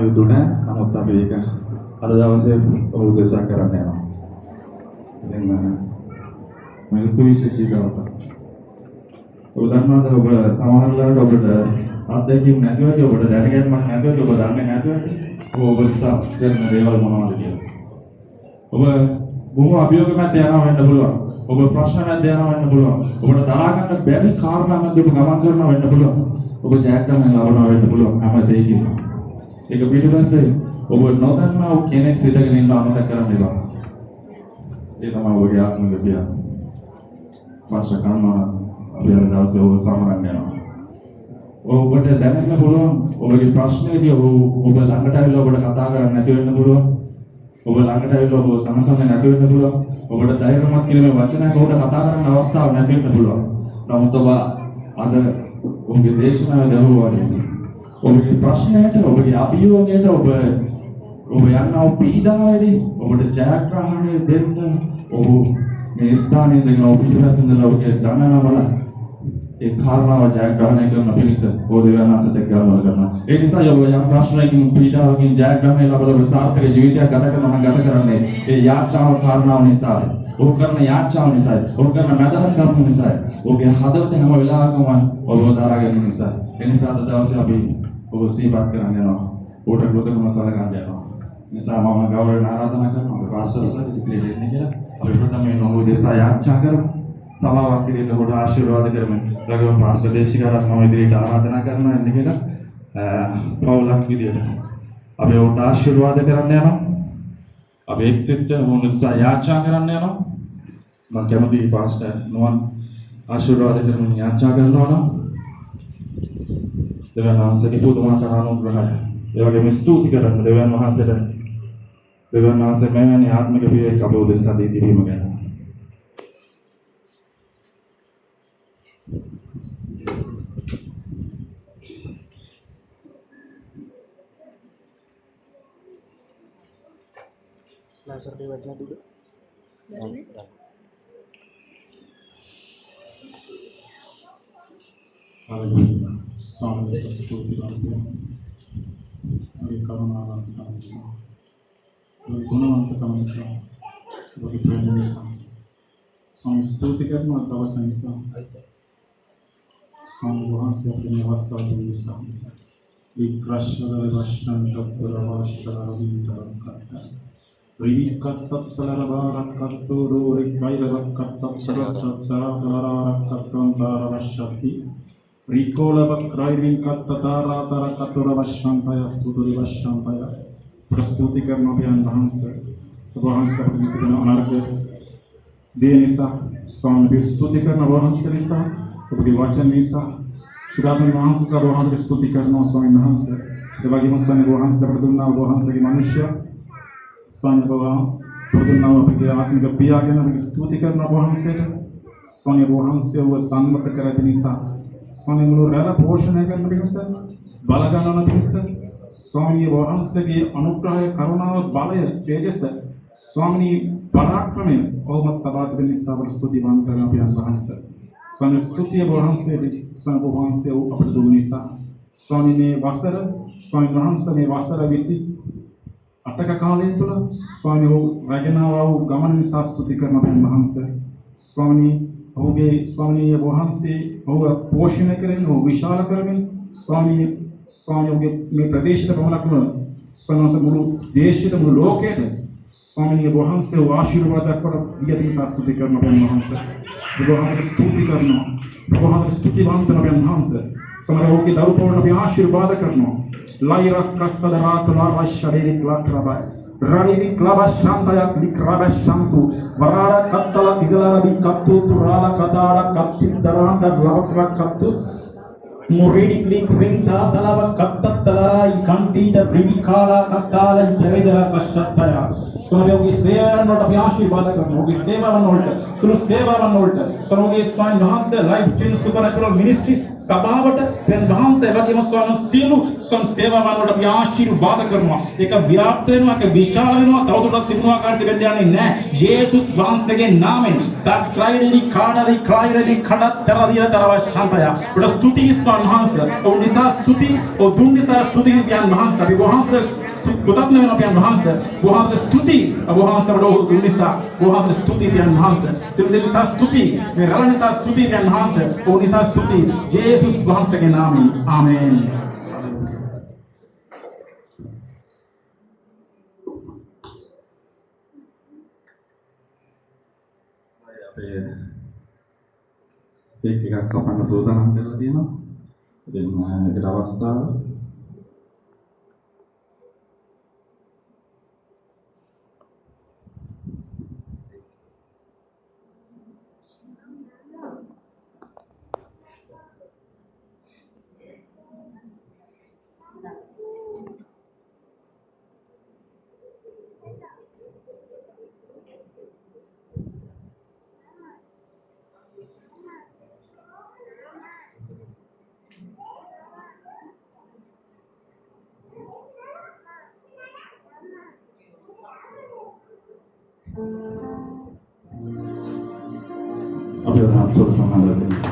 යුතු නැහැ. නමුත් අපි ඒක අද දවසේ ඔබ උදෙසා කරන්න යනවා. ඉතින් මේක සුවිශේෂී දවසක්. ඔබ දන්නවද ඔබ සමහරවිට ඔබට අත්දැකීම් නැතිව ඇති ඔබට දැනගැනීමක් නැතිව ඇති ඔබ දන්නේ නැතිව ඇති ඔබ උත්සාහ කරන දේවල් මොනවද කියලා. ඔබ බොහෝ අභියෝග මැද යනවා වෙන්න පුළුවන්. ඔබ ප්‍රශ්න මැද යනවා වෙන්න පුළුවන්. ඔබට දරා ගන්න බැරි කාරණා මැද ඔබ ගමන් කරනවා වෙන්න පුළුවන්. ඔබ ජයග්‍රහණ ලබනවා වෙන්න පුළුවන් හැම දෙයකින්ම. ඒක පිටිපස්සේ ඔබ නොදන්නා වූ කෙනෙක් සිටගෙන ඉන්න අමතක කරන්න එපා. ඒ තමයි ඔබගේ ආත්මික පියා. ප්‍රශ්න කරනවා අපි අද දවසේ ඔබ සමරන්න යනවා. ඔබට දැනෙන්න පුළුවන් ඔබගේ ප්‍රශ්නේදී ඔබ ළඟට ඇවිල්ලා ඔබට කතා කරන්න නැති වෙන්න පුළුවන්. ඔබ ළඟට ඇවිල්ලා ඔබ සමසන්නේ නැති වෙන්න පුළුවන්. ඔබට ධෛර්යමත් කිරීමේ වචනයක් ඔබට කතා කරන්න අවස්ථාවක් නැති වෙන්න පුළුවන්. නමුත් ඔබ අද ඔබගේ දේශනාව දහුවානේ. ඔබගේ ප්‍රශ්නයට ඔබගේ අභියෝගයට ඔබ යන්නා වූ පීඩාවේදී ඔබට ජයග්‍රහණය දෙන්න ඔබ මේ ස්ථානයේ ඉඳගෙන ඔබ පිටුපසින්දලා ඔබගේ දනනවල ඒ කාරණාව ජයග්‍රහණය කරන පිණිස ඕදේවනාසට ගමන කරනවා. ඒ නිසා ඔබ යම් ප්‍රශ්නයකින් පීඩාවකින් ජයග්‍රහණය ලබලා ඔබ සාර්ථක ජීවිතයක් ගත කරන්නේ ඒ යාචාව කාරණාව නිසා. ඔබ කරන යාචාව නිසා, ඔබ කරන මදහත් කර්ම නිසා, ඔබගේ හදවත හැම වෙලාවකම ඔබව දරාගෙන නිසා. ඒ නිසා අද දවසේ අපි ඔබ සිහිපත් කරන්න යනවා. ඔබට ගොඩකම සලකන්න යනවා. නිසා මම ගෞරවයෙන් ආරාධනා කරනවා ඔබ පාස්ටර්ස්ලා ඉදිරියට එන්න කියලා. අපි ප්‍රථමයෙන් ඔබ දෙසා යාචා කරමු. සභාවක් ඉදිරියට කොට ආශිර්වාද කරමු. ඊළඟට පාස්ටර් දේශිකාරත් මම ඉදිරියට ආරාධනා කරනවා එන්න කියලා. පවුලක් විදියට අපි ඔබට ආශිර්වාද කරන්න යනවා. අපි එක්සිට මොනසා යාචා කරන්න යනවා. මම කැමතියි පාස්ටර් නුවන් ආශිර්වාද කරමින් යාචා කරනවා නම් දෙවියන් වහන්සේගේ පුදුමාකාර අනුග්‍රහය. ඒ වගේම ස්තුති කරන්න දෙවියන් වහන්සේට. දෙවියන් වහන්සේ මෙවැනි ආත්මික පියෙක් අප උදෙසා දී තිබීම ගැන. Laser dewetnya dulu. Haleluya. Sampai tersebut Tuhan. Bagi karunia kami semua. Bagi gunawan kami semua. Bagi pribadi semua. Sampai स्तुति करना दवस निसा. Sampai Tuhan siapa yang wasta di sana. Ikrasya vashan tapra vashan bintang kata. Rikatattalarabarakaturu rikairavakkattattarasattarakalaravakkattantaravasyati Rikolavakrairinkattataratarakaturavashantaya sudurivashantaya प्रस्तुति करना भी अनबहन से अनार्ग दे निसा स्वामी भी स्तुति करना बहन से निसा उनके वचन निसा शुद्धात्मा बहन से बहन की स्तुति करना स्वामी बहन से देवागी मुस्लिम बहन से प्रदुन्ना बहन से की मनुष्य स्वामी बाबा प्रदुन्ना उनके आत्मिक पिया के ना स्तुति करना बहन से स्वामी बहन से वो स्थानमत करते निसा स्वामी मुरुराला पोषण करना भी निसा बालगाना भी निसा स्वामी वහන්සේගේ අනුග්‍රහය කරුණාව බලය තේජස ස්වාමීනි පරාක්‍රමය ඔහොමත් තබා දෙන නිසා අපට ස්තුතිවන්ත කරන අපි වහන්සේ ස්වාමී ස්තුතිය වහන්සේ ස්වාමී වහන්සේ අපට දුන්න නිසා ස්වාමී මේ වසර ස්වාමී වහන්සේ මේ වසර 28ක කාලය තුළ ස්වාමී රැගෙනවා වූ ගමන නිසා ස්තුති කරන අපි වහන්සේ ස්වාමී ඔහුගේ ස්වාමීය වහන්සේ ඔහුව පෝෂණය කරමින් ඔහු විශාල කරමින් ස්වාමී स्वामी में प्रदेश भवनक स्वामी मुलु देश मुलु लोके स्वामी वहां से आशीर्वाद यदि संस्कृति करना वहां से वहां स्तुति करना वहां स्तुतिवंत वहां से समय होगी दौपौर्ण भी आशीर्वाद करना लाइरा कसदरात लावा शरीरिक लाक्रबा रानिक लावा शांतया लिक्रबा शांतु वरारा कत्तला इगलारा भी कत्तु तुराला कदारा कत्तिदरांत लावक्रा कत्तु Muridikli krinta talava kattattalara kanti ta brimikala kattala javedara kashattaya ස්වාමී ඔබගේ සේවයන්ට අපි ආශිර්වාද කරනවා. ඔබගේ සේවයන් වලට සුළු සේවයන් වලට ස්වාමී ස්වාමීන් වහන්සේ ලයිෆ් චේන්ජ් සුපර්නැචරල් මිනිස්ට්‍රි සභාවට දැන් වහන්සේ වගේම ස්වාමීන් සියලු සේවයන් වලට අපි ආශිර්වාද කරනවා. ඒක ව්‍යාප්ත වෙනවා, ඒක විශාල වෙනවා, තවදුරටත් තිබුණු ආකාරයට වෙන්න යන්නේ නැහැ. යේසුස් වහන්සේගේ නාමයෙන් සත්‍යයිදී කාඩදී ක්ලයිරදී කඩතරදී තරවශාන්තය. ඔබ ස්තුති ස්වාමීන් වහන්සේ. ඔබ නිසා ස්තුති, ඔබ දුන් නිසා ස්තුති පියන් වහන්සේ. අපි වහන්සේ कृतज्ञ වෙනවා පියන් වහන්සේ. වහන්සේ ස්තුති. වහන්සේ වඩ දුන් නිසා වහන්සේ ස්තුති පියන් වහන්සේ. සියලු නිසා ස්තුති. මේ රළ නිසා ස්තුති පියන් වහන්සේ. ඔබ නිසා ස්තුති. යේසුස් වහන්සේගේ නාමයෙන්. ආමේන්. ඒක එකක් කපන්න සූදානම් කරලා තියෙනවා. ඉතින් ඒකට අවස්ථාව අපේ රාත්‍රිවල සමාදන් වෙනවා.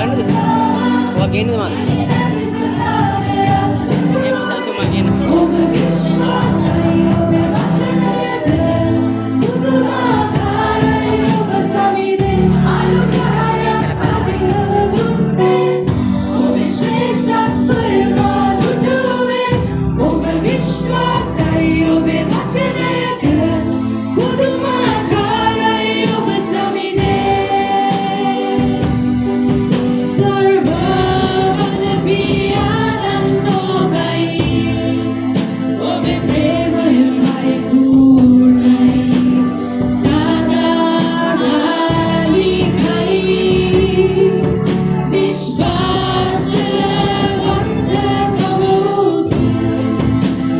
ගන්නද? ඔයා ගේන්නද මම? එහෙම සංසුමා කියන. ඔබ විශ්වාසයි ඔබ වචනයට පුදුමාකාරයි ඔබ සමිදෙන් අනුකාරයක් අභිනව දුන්නේ ඔබ ශ්‍රේෂ්ඨත්වය මාදුටුවේ ඔබ විශ්වාසයි ඔබ වචනයට පුදුමාකාරයි ඔබ සමිදෙන් සර්වබල පියාණන් ඔබයි ඔබ ප්‍රේමය පරිපූර්ණයි සදාකාලිකයි විශ්වාසවන්තකම උතුම්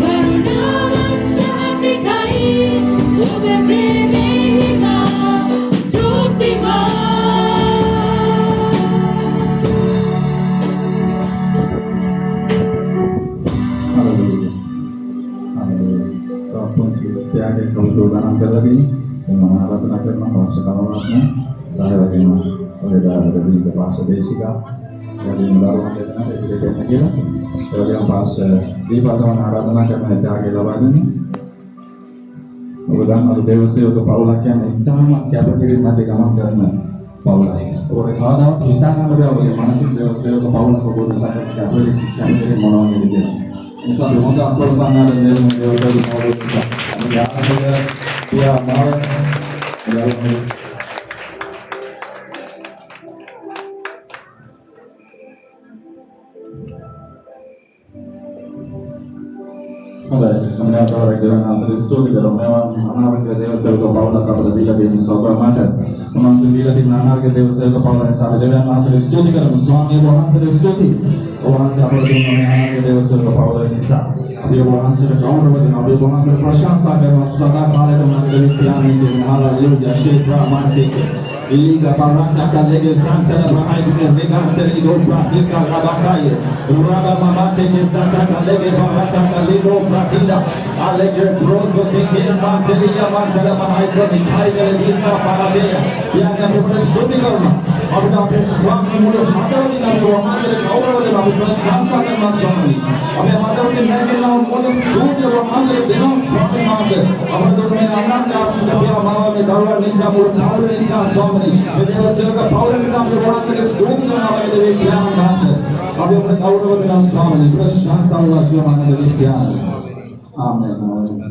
කරුණාවන් සහතිකයි ඔබ ප්‍රේමෙහි මා තෘප්තිමත් Haleluya. Haleluya. Apapun yang kau saudara kerjain, dengan harapan akan bahasa kawannya, saya bagaimana saudara dari bahasa Desika, dari baru ada dari dekat kita, dari yang bahasa di pada harapan akan menjadi lawan. Kemudian ada dewasa untuk Paula yang utama siapa kirim nanti kamu karena Paula. Oleh karena kita kan bagaimana sih dewasa untuk Paula kebutuhan saya siapa kirim mau ini dia. Misal kita akan sana dan dia menjawab dari Paula kita. Dia mau kemudian orang dengan asal itu tidak memang anak kita dewasa itu Paula kepada dia di Sabah Mata. Masih dia di anak kita dewasa itu Paula sahaja dengan asal itu tidak suami orang asal itu orang siapa itu namanya anak kita dewasa itu Paula ini sah. Dia orang asal kaum orang dia orang asal prasansa dan masalah kalau dengan dari tiang ini haleluya syekra mati. Iliga parata kalege santa la bahai ke negan teri do pratika rabakai raba mamate ke santa kalege parata kalego pratinda alege brozo teke manteli ya mantela bahai ke nikai ke disna paradeya yang kami bersyukur karena apabila apa suami mulut mata di dalam ruangan saya kau berada dalam prasansa dan suami apabila mata di dalam mulut studio ruangan saya dengan suami masa apabila kami anak dan sudah mawa me darurat nisa mulut kau nisa suami Dewasa యొక్క పౌరుని సామెత వాస్తవిక స్తోత్రం నామములో విజ్ఞానం కాసే అవి ఒక గౌరవ దిన స్వామిని ప్రశాంత సామ్రాజ్యం అన్నది విజ్ఞానం ఆమేన్